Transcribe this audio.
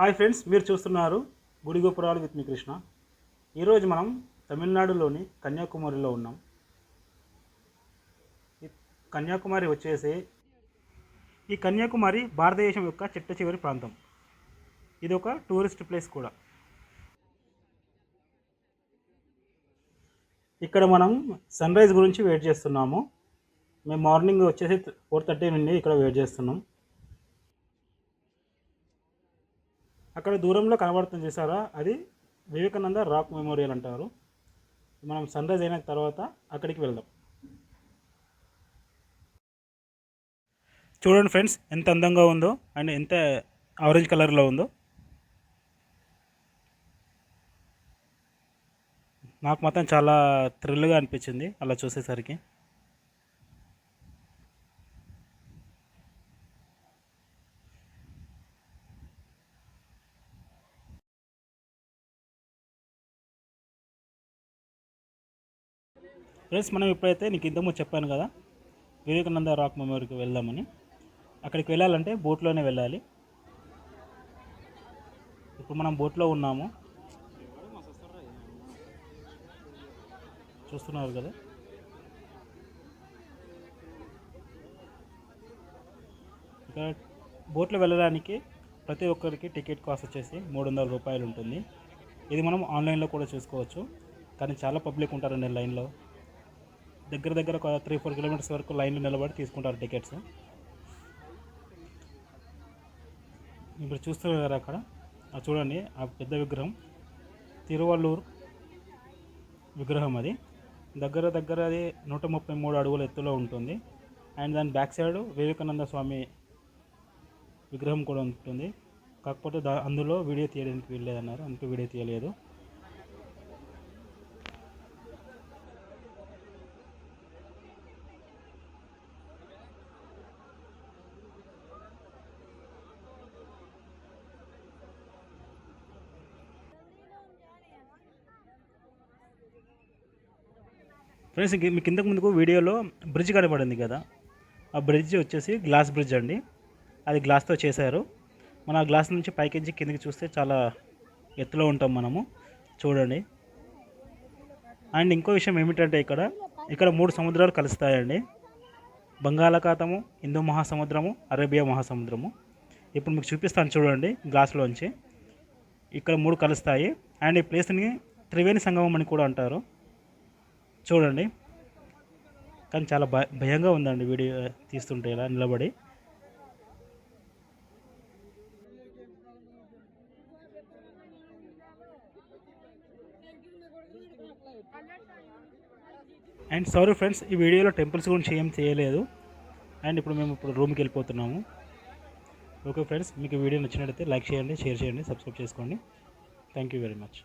Hi friends, మీరు చూస్తున్నారు గుడి గోపురాలు విత్ మీ కృష్ణ. ఈరోజు మనం తమిళనాడులోని కన్యాకుమారిలో ఉన్నాం. కన్యాకుమారి వచ్చేసి ఈ కన్యాకుమారి భారతదేశం యొక్క చిట్ట చివరి ప్రాంతం. ఇది ఒక టూరిస్ట్ ప్లేస్ కూడా. ఇక్కడ మనం సన్ రైజ్ గురించి వెయిట్ చేస్తున్నాము. మేము మార్నింగ్ వచ్చేసి 4:30 నుండి ఇక్కడ వెయిట్ చేస్తున్నాం. అక్కడ దూరంలో కనబడుతుంది చూసారా, అది వివేకానంద రాక్ మెమోరియల్ అంటారు. మనం సన్ రైజ్ అయిన తర్వాత అక్కడికి వెళ్దాం. చూడండి ఫ్రెండ్స్, ఎంత అందంగా ఉందో అండ్ ఎంత ఆరెంజ్ కలర్లో ఉందో. నాకు మాత్రం చాలా థ్రిల్గా అనిపించింది అలా చూసేసరికి. ఫ్రెండ్స్, మనం ఇప్పుడైతే నీకు ఇంతకుముందు చెప్పాను కదా, వివేకానంద రాక్ మెమోరీకి వెళ్దామని. అక్కడికి వెళ్ళాలంటే బోట్లోనే వెళ్ళాలి. ఇప్పుడు మనం బోట్లో ఉన్నాము, చూస్తున్నారు కదా. ఇక్కడ బోట్లో వెళ్ళడానికి ప్రతి ఒక్కరికి టికెట్ కాస్ట్ వచ్చేసి 300 రూపాయలు ఉంటుంది. ఇది మనం ఆన్లైన్లో కూడా చూసుకోవచ్చు, కానీ చాలా పబ్లిక్ ఉంటారండి లైన్లో. దగ్గర ఒక 3-4 కిలోమీటర్స్ వరకు లైన్లో నిలబడి తీసుకుంటారు టికెట్స్. ఇప్పుడు చూస్తున్నారు అక్కడ చూడండి, ఆ పెద్ద విగ్రహం తిరువల్లూరు విగ్రహం. అది దగ్గర అది 133 అడుగుల ఎత్తులో ఉంటుంది. అండ్ దాని బ్యాక్ సైడ్ వివేకానంద స్వామి విగ్రహం కూడా ఉంటుంది. కాకపోతే అందులో వీడియో తీయడానికి వీల్లేదన్నారు, అందుకే వీడియో తీయలేదు. ఫ్రెండ్స్, మీకు ఇంతకు ముందుకు వీడియోలో బ్రిడ్జ్ కనబడింది కదా, ఆ బ్రిడ్జ్ వచ్చేసి గ్లాస్ బ్రిడ్జ్ అండి. అది గ్లాస్తో చేశారు. మన ఆ గ్లాస్ నుంచి పైకించి కిందకి చూస్తే చాలా ఎత్తులో ఉంటాం మనము, చూడండి. అండ్ ఇంకో విషయం ఏమిటంటే ఇక్కడ 3 సముద్రాలు కలుస్తాయండి. బంగాళాఖాతము, హిందూ మహాసముద్రము, అరేబియా మహాసముద్రము. ఇప్పుడు మీకు చూపిస్తాను చూడండి గ్లాస్లోంచి. ఇక్కడ 3 కలుస్తాయి. అండ్ ఈ ప్లేస్ని త్రివేణి సంగమం అని కూడా అంటారు, చూడండి. కానీ చాలా భయంగా ఉందండి వీడియో తీస్తుంటే ఇలా నిలబడి. అండ్ సారీ ఫ్రెండ్స్, ఈ వీడియోలో టెంపుల్స్ గురించి ఏం చేయలేదు. అండ్ ఇప్పుడు రూమ్కి వెళ్ళిపోతున్నాము. ఓకే ఫ్రెండ్స్, మీకు వీడియో నచ్చినట్లయితే లైక్ చేయండి, షేర్ చేయండి, సబ్స్క్రైబ్ చేసుకోండి. Thank you very much.